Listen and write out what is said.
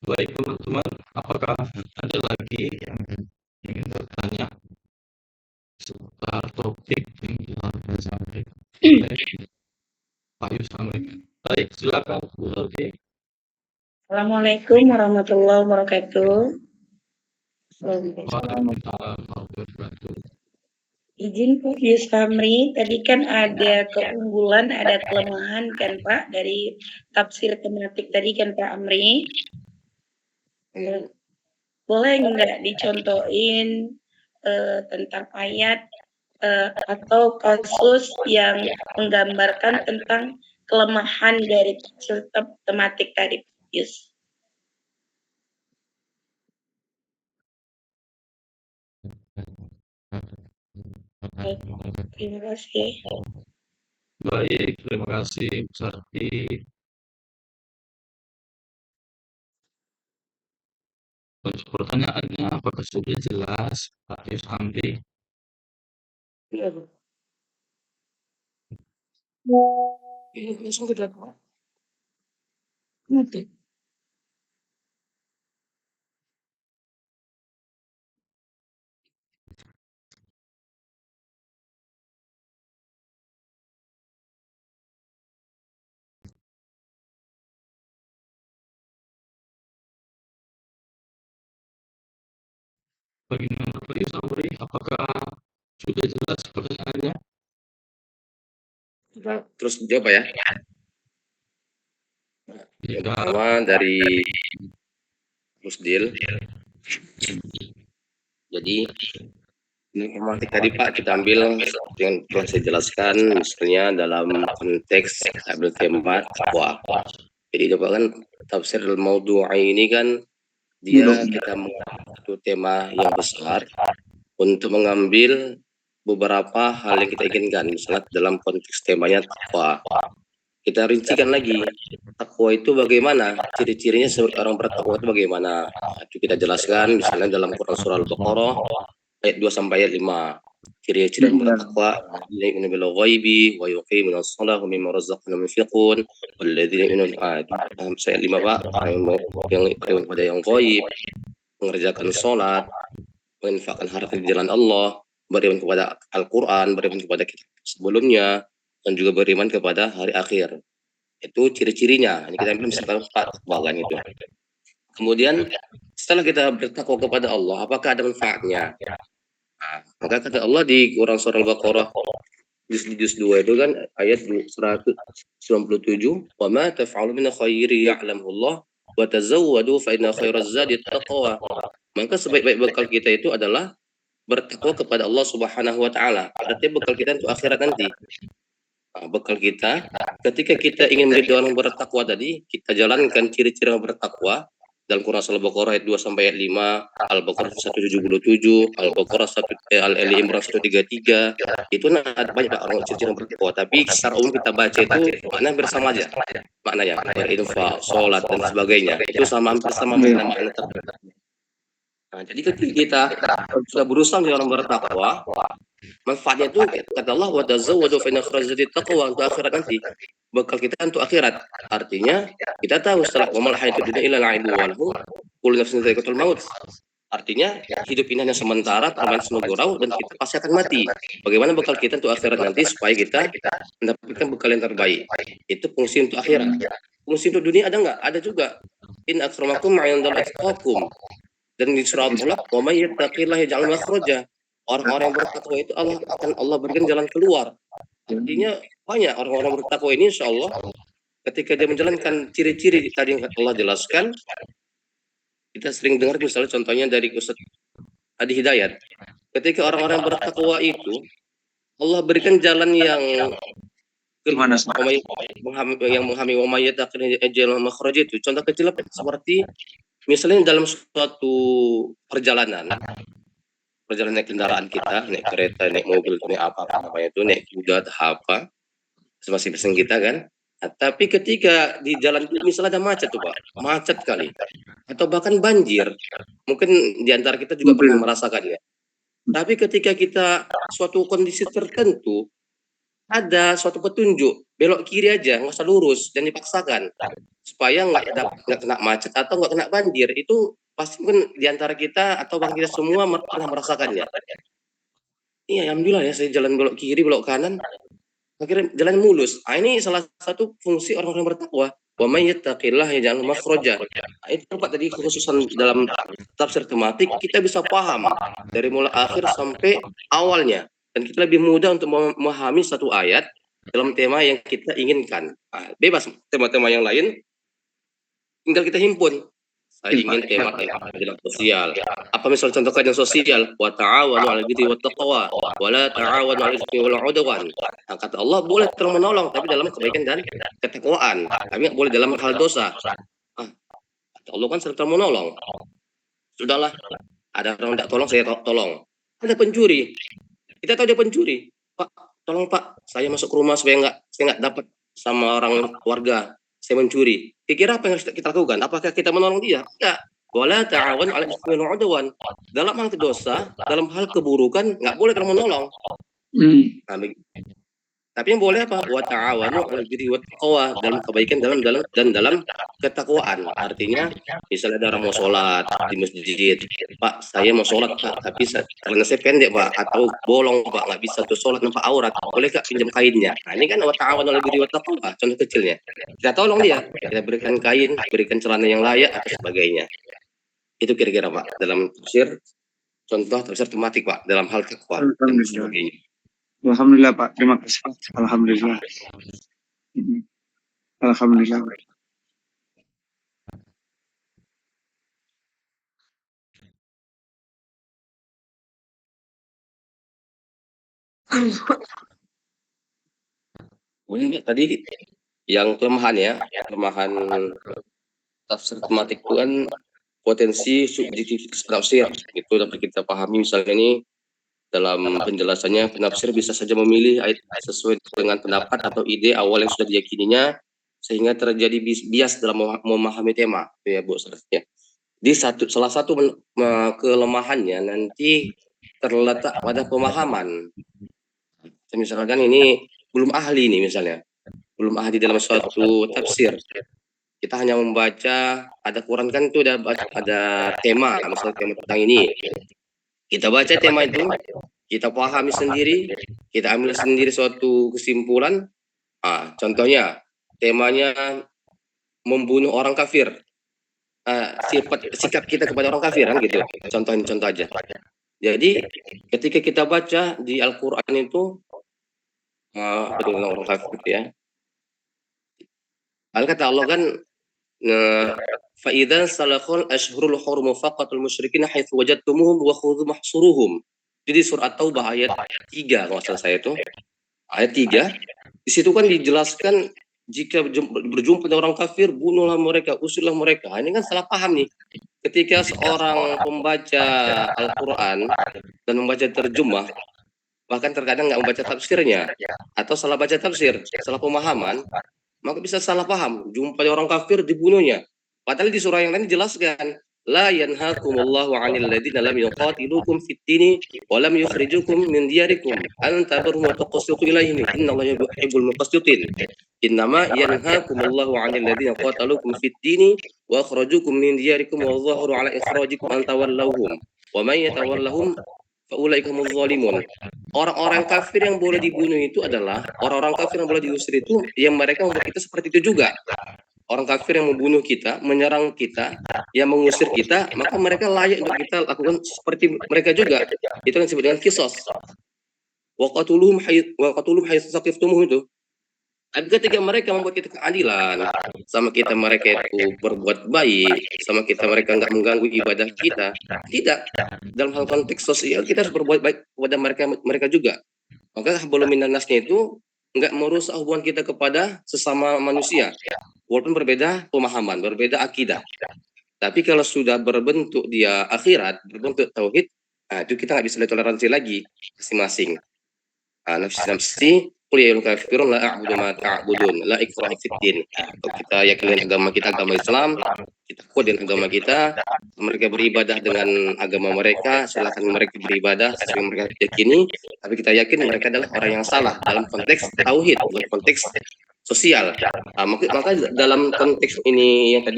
Baik teman-teman, apakah ada lagi yang ingin bertanya seputar topik yang telah disampaikan oleh Pak Yusuf? Baik, silakan Bu Lodi. Assalamualaikum warahmatullahi wabarakatuh. Waalaikumsalam warahmatullahi wabarakatuh. Izin Pak Yusfamri, tadi kan ada keunggulan, ada kelemahan kan Pak dari tafsir tematik tadi kan Pak Amri. Boleh nggak dicontohin tentang ayat atau kasus yang menggambarkan tentang kelemahan dari tafsir tematik tadi, Yus? Terima kasih. Baik, terima kasih Bu Sarti. Untuk pertanyaannya, apakah sudah jelas Pak Yushamri? Iya, Bu. Langsung ke belakang. Nanti. Bagaimana Pak Yushamri? Apakah sudah jelas pertanyaannya? Terus jawab ya. Yang pertama dari Musdil. Jadi ini informasi tadi Pak kita ambil yang telah saya jelaskan, misalnya dalam konteks Abdul Kemat takwa. Jadi itu kan tafsir al-mawdu'i ini kan dia kita mengambil satu tema yang besar untuk mengambil beberapa hal yang kita inginkan, misalnya dalam konteks temanya takwa. Kita rincikan lagi, takwa itu bagaimana, ciri-cirinya sebagai orang bertakwa itu bagaimana. Itu kita jelaskan misalnya dalam Quran surah Al-Baqarah ayat 2 sampai ayat 5. Ciri-ciri orang bertakwa, yu'minuna bil ghaibi wa yuqimuna shalah wa mimma razaqnahum yunfiqun walladzina yu'minuna ayat 5 Pak, yang pada yang ghaib, mengerjakan salat, menginfakkan harta di jalan Allah, beriman kepada Al-Quran, beriman kepada kitab sebelumnya, dan juga beriman kepada hari akhir. Itu ciri-cirinya. Ini kita ambil misalkan 4 bagian itu. Kemudian setelah kita bertakwa kepada Allah, apakah ada manfaatnya? Nah, maka kata Allah di Quran surah Al-Baqarah juz 2 itu kan ayat 197, "Wa ma taf'alu min khairi ya'lamuhu Allah wa tazawwadu fa inna khairaz zadi taqwa." Maka sebaik-baik bekal kita itu adalah bertakwa kepada Allah Subhanahu wa taala. Artinya bekal kita untuk akhirat nanti. Nah, bekal kita ketika kita ingin menjadi orang bertakwa tadi, kita jalankan ciri-ciri orang bertakwa dalam Quran surah Al-Baqarah ayat 2 sampai ayat 5, Al-Baqarah 177, Al-Baqarah Al-Ali Imran 133. Itu ada banyak orang ciri-ciri orang bertakwa, tapi secara umum kita baca itu makna bersama aja. Maknanya berinfak, salat dan sebagainya. Itu sama hampir sama makna tertentu. Nah, jadi ketika kita sudah berusaha menjadi orang bertakwa, manfaatnya itu kata Allah wa tazawwadu fa inna khairaz zadi taqwa, untuk akhirat nanti. Bekal kita untuk akhirat. Artinya kita tahu setelah wa mal hayatud dunya illa la'ibun wa lahu kullu nafsin dha'iqatul maut. Artinya hidup ini hanya sementara, permainan semua gurau, dan kita pasti akan mati. Bagaimana bekal kita untuk akhirat nanti supaya kita mendapatkan bekal yang terbaik? Itu fungsi untuk akhirat. Fungsi untuk dunia ada nggak? Ada juga. In akramakum 'indallahi atqakum. Dan di surah Al-Mulk, wa may yattaqillaha yaj'al makhraja. Orang-orang yang bertakwa itu Allah berikan jalan keluar. Artinya banyak orang-orang bertakwa ini insyaallah ketika dia menjalankan ciri-ciri tadi yang Allah jelaskan, kita sering dengar misalnya contohnya dari Ustaz Adi Hidayat. Ketika orang-orang bertakwa itu Allah berikan jalan yang Gimana yang menghami wa may yattaqillaha yaj'al makhraja itu. Contoh kecil seperti misalnya dalam suatu perjalanan naik kendaraan kita, naik kereta, naik mobil, naik apa namanya itu, naik kuda, apa, masing-masing kita kan. Nah, tapi ketika di jalan itu misalnya ada macet tuh Pak, macet kali, atau bahkan banjir, mungkin di antara kita juga pernah merasakan ya. Tapi ketika kita suatu kondisi tertentu, ada suatu petunjuk, belok kiri aja, nggak usah lurus, dan dipaksakan supaya nggak kena macet atau nggak kena banjir. Itu pasti kan di antara kita atau bahkan kita semua pernah merasakannya. Iya, alhamdulillah ya, saya jalan belok kiri, belok kanan, akhirnya jalan mulus. Ini salah satu fungsi orang-orang bertakwa. Wa may yattaqillah yaj'al makhraja. Itu Pak tadi khususan dalam tafsir tematik kita bisa paham dari mulai akhir sampai awalnya, dan kita lebih mudah untuk memahami satu ayat dalam tema yang kita inginkan. Bebas tema-tema yang lain tinggal kita himpun. Saya ingin tema-tema dalam sosial. Apa misal contoh kajian sosial? Wa ta'awanu 'alal birri wat taqwa wa la ta'awanu 'alal itsmi wal 'udwan. Nah, kata Allah boleh tolong menolong tapi dalam kebaikan dan ketakwaan. Tapi nggak boleh dalam hal dosa. Kata Allah kan serta menolong. Sudahlah, ada orang tidak tolong, saya tolong. Ada pencuri, kita tahu dia pencuri. Pak, tolong Pak, saya masuk ke rumah supaya saya nggak dapat sama orang warga. Saya mencuri. Kira-kira apa yang harus kita lakukan? Apakah kita menolong dia? Enggak. Wala ta'awan 'alal itsmi wal 'udwan. Dalam hal dosa, dalam hal keburukan nggak boleh terlalu menolong. Nah, tapi yang boleh apa? Wa ta'awanu 'alal birri wat taqwa, dalam kebaikan dalam ketakwaan. Artinya misalnya ada orang mau sholat di masjid, Pak saya mau sholat Pak, tapi karena saya pendek Pak atau bolong Pak, nggak bisa tuh sholat nampak aurat, boleh Kak pinjam kainnya? Nah ini kan wa ta'awanu 'alal birri wat taqwa, contoh kecilnya. Kita tolong dia, kita berikan kain, berikan celana yang layak atau sebagainya. Itu kira-kira Pak dalam contoh tafsir tematik Pak dalam hal takwa dan sebagainya. Alhamdulillah Pak, terima kasih. Alhamdulillah. Alhamdulillah. Tadi yang kelemahan tafsir tematik itu kan potensi subjektivitas penafsir itu dapat kita pahami. Misalnya ini dalam penjelasannya penafsir bisa saja memilih ayat sesuai dengan pendapat atau ide awal yang sudah diyakininya sehingga terjadi bias dalam memahami tema ya Bu ya. Di salah satu kelemahannya nanti terletak pada pemahaman. Misalkan ini belum ahli nih misalnya, belum ahli dalam suatu tafsir. Kita hanya membaca, ada Quran kan itu ada tema, misalnya tema tentang ini. Kita baca tema itu, kita pahami sendiri, kita ambil sendiri suatu kesimpulan. Contohnya, temanya membunuh orang kafir. Sikap kita kepada orang kafir kan gitu. Contoh aja. Jadi ketika kita baca di Al-Quran itu orang kafir ya. Kata Allah kan فَإِذَا سَلَخَ الْأَشْهُرُ الْحُرُمُ فَقَتُلُوا الْمُشْرِكِينَ حَيْثُ وَجَدتُّمُوهُمْ وَخُذُوا مَحْصُورَهُم. Jadi surat Taubah ayat 3 kalau salah saya itu. Ayat 3 di situ kan dijelaskan jika berjumpa dengan orang kafir bunuhlah mereka, usirlah mereka. Ini kan salah paham nih. Ketika seorang pembaca Al-Qur'an dan membaca terjemah bahkan terkadang nggak membaca tafsirnya atau salah baca tafsir, salah pemahaman, maka bisa salah paham, jumpa orang kafir dibunuhnya. Padahal di surah yang lain dijelaskan, la yanhakumullahu 'anil ladzina lam yuqatilukum fid dini wa lam yukhrijukum min diyarikum an tabarru wa taqsitu ilaihim innallaha yuhibbul muqsitin. Innama yanhakumullahu 'anil ladzina qatalukum fid dini wa akhrajukum min diyarikum wa dhaharu 'ala ikhrajikum an tawallahum. Wa may yatawallahum faulaika zalimun. Orang-orang kafir yang boleh dibunuh itu adalah orang-orang kafir yang boleh diusir itu yang mereka membuat kita seperti itu juga. Orang kafir yang membunuh kita, menyerang kita, yang mengusir kita, maka mereka layak untuk kita lakukan seperti mereka juga. Itu yang disebut dengan qisas. Wa qatuluhum haitsu saqiftumuhum itu. Ketika mereka membuat kita keadilan, sama kita mereka itu berbuat baik, sama kita mereka nggak mengganggu ibadah kita, tidak. Dalam hal konteks sosial kita harus berbuat baik kepada mereka juga. Maka hablum minan nasnya itu nggak merusak hubungan kita kepada sesama manusia, walaupun berbeda pemahaman, berbeda akidah. Tapi kalau sudah berbentuk dia akhirat, berbentuk tauhid, itu kita nggak bisa toleransi lagi masing-masing. Nafsi Qul ya ayyuhal kafirun la a'budu ma ta'budun, la ikraha fid-din. Kalau kita yakin dengan agama kita, agama Islam, kita kuat dengan agama kita, mereka beribadah dengan agama mereka, silakan mereka beribadah sesuai yang mereka yakini, tapi kita yakin mereka adalah orang yang salah dalam konteks tauhid, dalam konteks sosial. Maka dalam konteks ini yang tadi